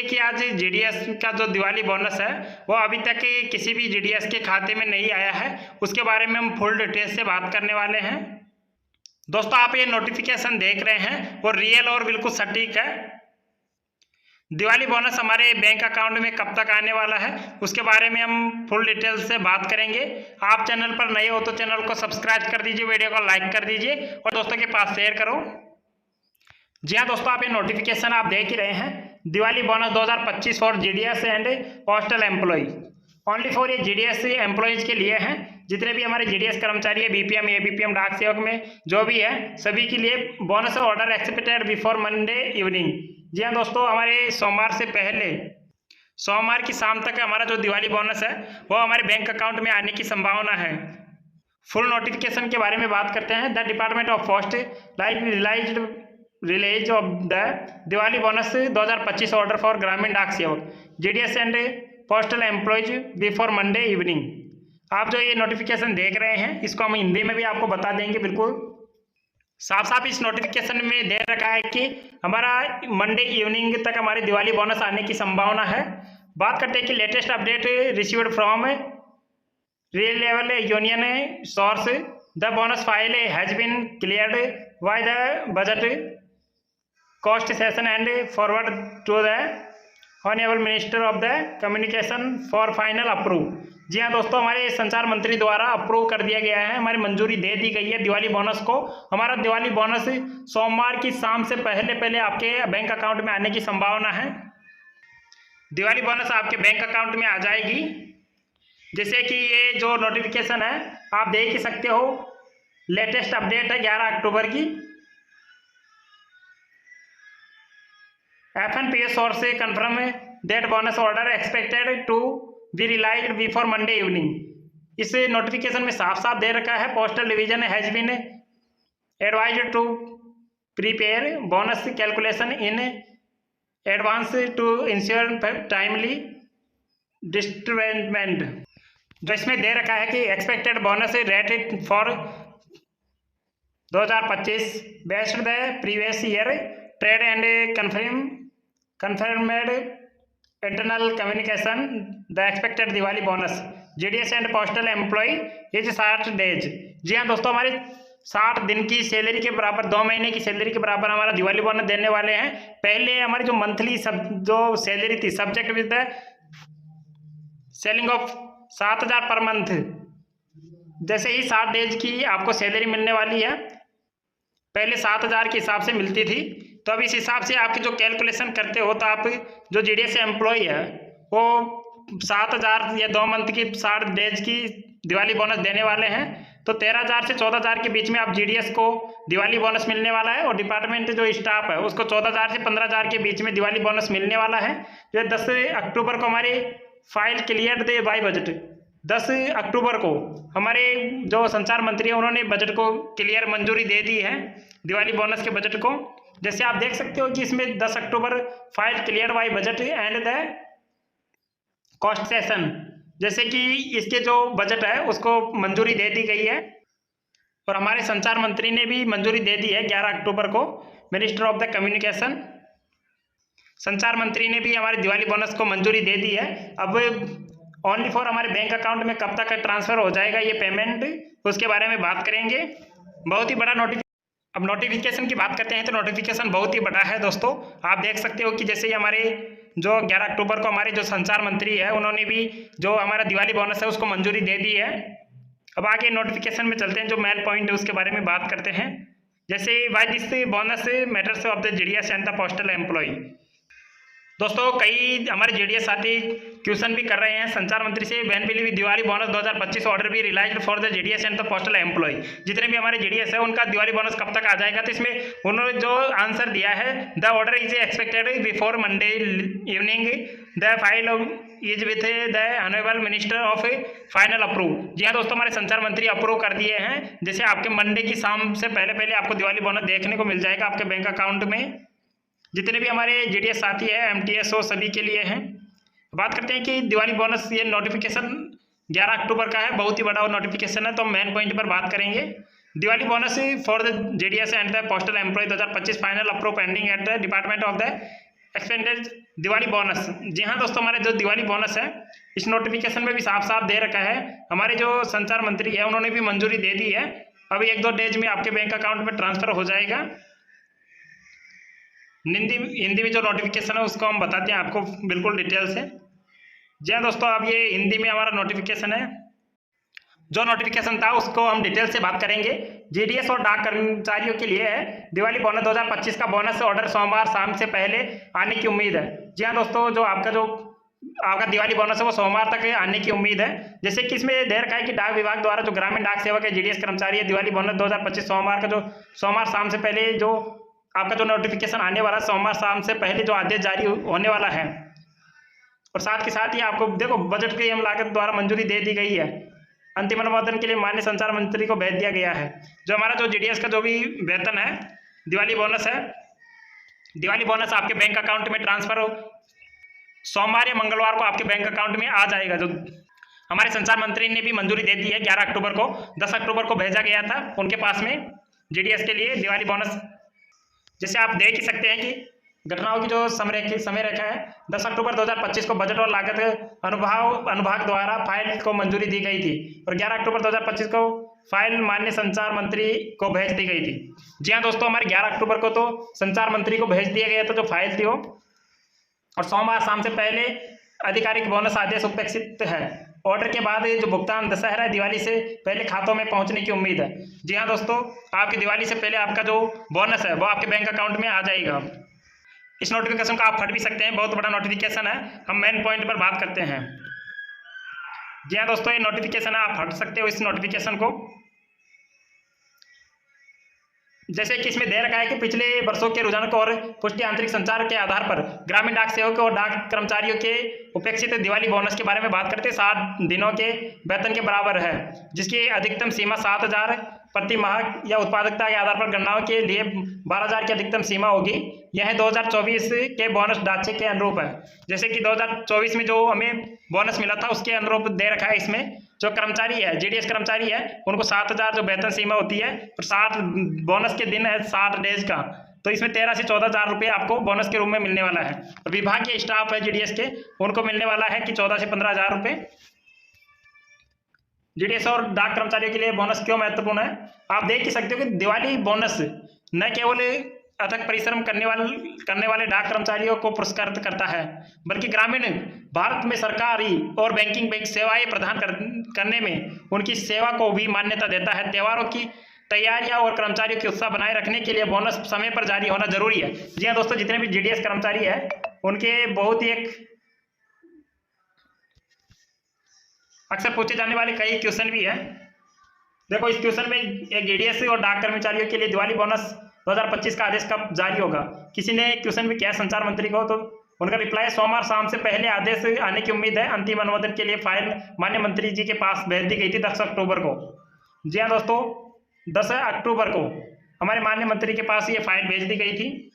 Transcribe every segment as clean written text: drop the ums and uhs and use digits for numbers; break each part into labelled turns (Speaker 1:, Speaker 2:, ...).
Speaker 1: कि आज जीडीएस का जो दिवाली बोनस है वो अभी तक किसी भी जीडीएस के खाते में नहीं आया है। उसके बारे में हम फुल डिटेल से बात करने वाले हैं। दोस्तों आप ये नोटिफिकेशन देख रहे हैं वो रियल और बिल्कुल सटीक है। दिवाली बोनस हमारे बैंक अकाउंट में कब तक आने वाला है उसके बारे में हम फुल डिटेल से बात करेंगे। आप चैनल पर नए हो तो चैनल को सब्सक्राइब कर दीजिए, वीडियो को लाइक कर दीजिए और दोस्तों के पास शेयर करो। जी हाँ दोस्तों, आप ये नोटिफिकेशन आप देख ही रहे हैं। Diwali bonus 2025 for GDS and postal employ, only for ये जीडीएस एम्प्लॉयज के लिए हैं। जितने भी हमारे जीडीएस कर्मचारी है, बीपीएम, एबीपीएम, डाक सेवक में जो भी है सभी के लिए bonus order expected before Monday evening. जी हाँ दोस्तों, हमारे सोमवार से पहले सोमवार की शाम तक हमारा जो दिवाली बोनस है वो हमारे बैंक अकाउंट में आने की संभावना है। फुल नोटिफिकेशन के बारे में बात करते हैं। The department of post release of the Diwali bonus 2025 order for ग्रामीण डाक सेवक, GDS and postal employees before Monday evening. आप जो ये नोटिफिकेशन देख रहे हैं इसको हम हिंदी में भी आपको बता देंगे। बिल्कुल साफ साफ इस नोटिफिकेशन में दे रखा है कि हमारा मंडे इवनिंग तक हमारी दिवाली बोनस आने की संभावना है। बात करते हैं कि latest update received from reliable union source, the bonus file has been cleared by the budget cost session and forward to the honourable minister of the communication for final approve. जी हाँ दोस्तों, हमारे संचार मंत्री द्वारा अप्रूव कर दिया गया है, हमारी मंजूरी दे दी गई है दिवाली बोनस को। हमारा दिवाली बोनस सोमवार की शाम से पहले आपके बैंक अकाउंट में आने की संभावना है। दिवाली बोनस आपके बैंक अकाउंट में आ जाएगी। जैसे कि ये जो नोटिफिकेशन है आप देख ही सकते हो, लेटेस्ट अपडेट है 11 अक्टूबर की। FNPS सोर्स से confirm that bonus order expected to be released before Monday evening. इस नोटिफिकेशन में साफ साफ दे रखा है postal division has been advised to prepare bonus calculation in advance to ensure timely distribution. जो इसमें दे रखा है कि expected bonus rate for 2025 based the previous year trade and confirmed internal communication, the expected Diwali bonus GDS and postal employee is 60 days. जी हाँ दोस्तों, हमारे 60 दिन की सैलरी के बराबर, 2 महीने की सैलरी के बराबर हमारा दिवाली बोनस देने वाले हैं। पहले हमारी जो मंथली जो सैलरी थी subject with the selling of 7000 per month, जैसे ही 60 डेज की आपको सैलरी मिलने वाली है। पहले 7000 के हिसाब से मिलती थी, तो अब इस हिसाब से आपकी जो कैलकुलेशन करते हो तो आप जो जीडीएस एम्प्लॉय है वो 7000 या 2 मंथ की 60 डेज की दिवाली बोनस देने वाले हैं। तो 13000 से 14000 के बीच में आप जीडीएस को दिवाली बोनस मिलने वाला है। और डिपार्टमेंट जो स्टाफ है उसको 14000 से 15000 के बीच में दिवाली बोनस मिलने वाला है। जो 10 अक्टूबर को हमारी फाइल क्लियर दे बाय बजट, 10 अक्टूबर को हमारे जो संचार मंत्री हैं उन्होंने बजट को क्लियर मंजूरी दे दी है, दिवाली बोनस के बजट को। जैसे आप देख सकते हो कि इसमें 10 October file clear by budget and the cost session, जैसे कि इसके जो बजट है उसको मंजूरी दे दी गई है। और हमारे संचार मंत्री ने भी मंजूरी दे दी है 11 अक्टूबर को, मिनिस्टर ऑफ द कम्युनिकेशन संचार मंत्री ने भी हमारे दिवाली बोनस को मंजूरी दे दी है। अब ओनली फॉर हमारे बैंक अकाउंट में कब तक ट्रांसफर हो जाएगा ये पेमेंट, उसके बारे में बात करेंगे। बहुत ही बड़ा अब नोटिफिकेशन की बात करते हैं तो नोटिफिकेशन बहुत ही बड़ा है दोस्तों। आप देख सकते हो कि जैसे ही हमारे जो 11 अक्टूबर को हमारे जो संचार मंत्री है उन्होंने भी जो हमारा दिवाली बोनस है उसको मंजूरी दे दी है। अब आगे नोटिफिकेशन में चलते हैं, जो मेन पॉइंट है उसके बारे में बात करते हैं। जैसे why this bonus matters of the GDS and the postal employ. दोस्तों कई हमारे जीडीएस साथी क्वेश्चन भी कर रहे हैं संचार मंत्री से, when will be Diwali bonus 2025 order भी released for the GDS and the postal employee. जितने भी हमारे जीडीएस है उनका दिवाली बोनस कब तक आ जाएगा। तो इसमें उन्होंने जो आंसर दिया है, the order is expected before Monday evening, the file is with the honourable minister of final approve. जी हाँ दोस्तों, हमारे संचार मंत्री अप्रूव कर दिए हैं। जैसे आपके मंडे की शाम से पहले आपको दिवाली बोनस देखने को मिल जाएगा आपके बैंक अकाउंट में। जितने भी हमारे जीडीएस साथी है, एमटीएस हो, सभी के लिए हैं। बात करते हैं कि दिवाली बोनस ये नोटिफिकेशन 11 अक्टूबर का है, बहुत ही बड़ा नोटिफिकेशन है, तो मेन पॉइंट पर बात करेंगे। Diwali bonus for the GDS and the postal employee 2025 final approve pending at the department of the expended Diwali bonus. जी हाँ दोस्तों, हमारे जो दिवाली बोनस है इस नोटिफिकेशन में भी साफ साफ दे रखा है। हमारे जो संचार मंत्री है उन्होंने भी मंजूरी दे दी है। अभी 1-2 डेज में आपके बैंक अकाउंट में ट्रांसफर हो जाएगा। हिंदी में जो नोटिफिकेशन है उसको हम बताते हैं आपको बिल्कुल डिटेल से। जी हाँ दोस्तों, अब ये हिंदी में हमारा नोटिफिकेशन है। जो नोटिफिकेशन था उसको हम डिटेल से बात करेंगे। जीडीएस और डाक कर्मचारियों के लिए है दिवाली बोनस 2025 का बोनस ऑर्डर सोमवार शाम से पहले आने की उम्मीद है। जी हाँ दोस्तों, जो आपका दिवाली बोनस है वो सोमवार तक आने की उम्मीद है। जैसे कि इसमें दे रखा है कि डाक विभाग द्वारा जो ग्रामीण डाक सेवक है जीडीएस कर्मचारी है, दिवाली बोनस 2025 सोमवार का जो सोमवार शाम से पहले जो आपका जो नोटिफिकेशन आने वाला सोमवार शाम से पहले जो आदेश जारी होने वाला है। और साथ के साथ ही आपको देखो बजट की एवं लागत द्वारा मंजूरी दे दी गई है। अंतिम अनुमोदन के लिए माननीय संचार मंत्री को भेज दिया गया है। जो हमारा जो जीडीएस का जो भी वेतन है दिवाली बोनस है, दिवाली बोनस आपके बैंक अकाउंट में ट्रांसफर सोमवार या मंगलवार को आपके बैंक अकाउंट में आ जाएगा। जो हमारे संचार मंत्री ने भी मंजूरी दे दी है 11 अक्टूबर को, 10 अक्टूबर को भेजा गया था उनके पास में जीडीएस के लिए दिवाली बोनस। जैसे आप देख ही सकते हैं कि घटनाओं की जो समय रेखा है 10 अक्टूबर 2025 को बजट और लागत अनुभाग द्वारा फाइल को मंजूरी दी गई थी और 11 अक्टूबर 2025 को फाइल माननीय संचार मंत्री को भेज दी गई थी। जी हाँ दोस्तों, हमारे 11 अक्टूबर को तो संचार मंत्री को भेज दिया गया था जो फाइल थी वो, और सोमवार शाम से पहले आधिकारिक बोनस आदेश उपेक्षित है। ऑर्डर के बाद जो भुगतान दशहरा दिवाली से पहले खातों में पहुंचने की उम्मीद है। जी हाँ दोस्तों, आपकी दिवाली से पहले आपका जो बोनस है वो आपके बैंक अकाउंट में आ जाएगा। इस नोटिफिकेशन को आप फट भी सकते हैं, बहुत बड़ा नोटिफिकेशन है। हम मेन पॉइंट पर बात करते हैं। जी हाँ दोस्तों, ये नोटिफिकेशन है, आप फट सकते हो इस नोटिफिकेशन को। जैसे कि इसमें दे रखा है कि पिछले वर्षों के रुझान और पुष्टि आंतरिक संचार के आधार पर ग्रामीण डाक सेवकों और डाक कर्मचारियों के उपेक्षित दिवाली बोनस के बारे में बात करते 60 दिनों के वेतन के बराबर है, जिसकी अधिकतम सीमा 7,000 प्रति माह या उत्पादकता के आधार पर गणनाओं के लिए 12,000 की अधिकतम सीमा होगी। यह 2024 के बोनस ढांचे के अनुरूप है। जैसे कि 2024 में जो हमें बोनस मिला था उसके अनुरूप दे रखा है। इसमें जो कर्मचारी है जीडीएस कर्मचारी है उनको 7,000 जो वेतन सीमा होती है और 60 बोनस के दिन है 60 डेज का, तो इसमें 13 से 14,000 रुपये आपको बोनस के रूप में मिलने वाला है। और विभाग के स्टाफ है जीडीएस के उनको मिलने वाला है कि 14 से 15,000 रुपये। जीडीएस और डाक कर्मचारियों के लिए बोनस क्यों महत्वपूर्ण है, आप देख ही सकते हो कि दिवाली बोनस न केवल अथक परिश्रम करने वाले डाक कर्मचारियों को पुरस्कृत करता है, बल्कि ग्रामीण भारत में सरकारी और बैंकिंग सेवाएं प्रदान करने में उनकी सेवा को भी मान्यता देता है। त्योहारों की तैयारियां और कर्मचारियों की उत्साह बनाए रखने के लिए बोनस समय पर जारी होना जरूरी है। जी हाँ दोस्तों, जितने भी जीडीएस कर्मचारी है उनके बहुत ही एक अक्सर पूछे जाने वाले कई क्वेश्चन भी है। देखो इस क्वेश्चन में एक जीडीएस और डाक कर्मचारियों के लिए दिवाली बोनस 2025 का आदेश कब जारी होगा, किसी ने क्वेश्चन भी किया संचार मंत्री को, तो उनका रिप्लाई सोमवार शाम से पहले आदेश आने की उम्मीद है। अंतिम अनुमोदन के लिए फाइल माननीय मंत्री जी के पास भेज दी गई थी 10 अक्टूबर को। जी हाँ दोस्तों, 10 अक्टूबर को हमारे माननीय मंत्री के पास ये फाइल भेज दी गई थी।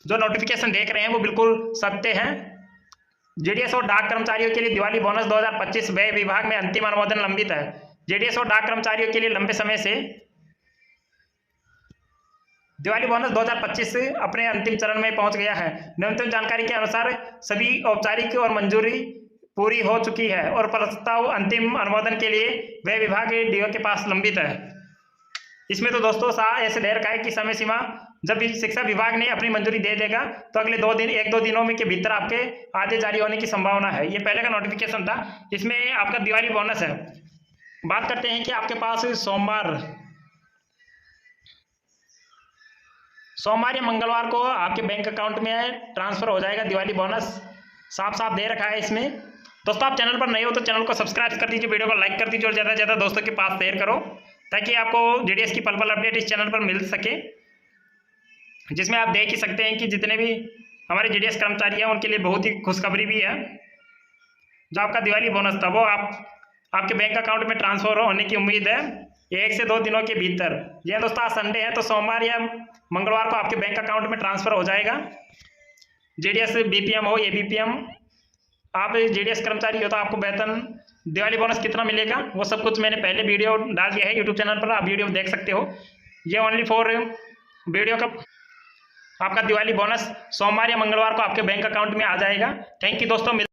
Speaker 1: जो नोटिफिकेशन देख रहे हैं वो बिल्कुल सत्य है। जीडीएस और डाक कर्मचारियों के लिए दिवाली बोनस 2025 व्यय विभाग में अंतिम अनुमोदन लंबित है। जीडीएस और डाक कर्मचारियों के लिए लंबे समय से दिवाली बोनस 2025 अपने अंतिम चरण में पहुंच गया है। न्यूनतम जानकारी के अनुसार सभी औपचारिक और मंजूरी पूरी हो चुकी है और प्रस्ताव अंतिम अनुमोदन के लिए व्यय विभाग डीओ के पास लंबित है। इसमें तो दोस्तों ऐसे दे रखा है कि समय सीमा जब भी शिक्षा विभाग ने अपनी मंजूरी दे देगा तो अगले 1-2 दिनों में के भीतर आपके आदेश जारी होने की संभावना है। ये पहले का नोटिफिकेशन था, इसमें आपका दिवाली बोनस है। बात करते हैं कि आपके पास सोमवार या मंगलवार को आपके बैंक अकाउंट में ट्रांसफर हो जाएगा दिवाली बोनस, साफ साफ दे रखा है इसमें। दोस्तों आप चैनल पर नए हो तो चैनल को सब्सक्राइब कर दीजिए, वीडियो को लाइक कर दीजिए और ज़्यादा से ज़्यादा दोस्तों के पास शेयर करो ताकि आपको जीडीएस की पल पल अपडेट इस चैनल पर मिल सके। जिसमें आप देख ही सकते हैं कि जितने भी हमारे जीडीएस कर्मचारी हैं उनके लिए बहुत ही खुशखबरी भी है। जो आपका दिवाली बोनस था वो आपके बैंक अकाउंट में ट्रांसफर होने की उम्मीद है 1 से 2 दिनों के भीतर। यह दोस्तों आज संडे है तो सोमवार या मंगलवार को आपके बैंक अकाउंट में ट्रांसफर हो जाएगा। जीडीएस बीपीएम हो एबीपीएम, आप जीडीएस कर्मचारी हो तो आपको वेतन दिवाली बोनस कितना मिलेगा वो सब कुछ मैंने पहले वीडियो डाल दिया है यूट्यूब चैनल पर, आप वीडियो देख सकते हो। ये ओनली फॉर वीडियो का आपका दिवाली बोनस सोमवार या मंगलवार को आपके बैंक अकाउंट में आ जाएगा। थैंक यू दोस्तों।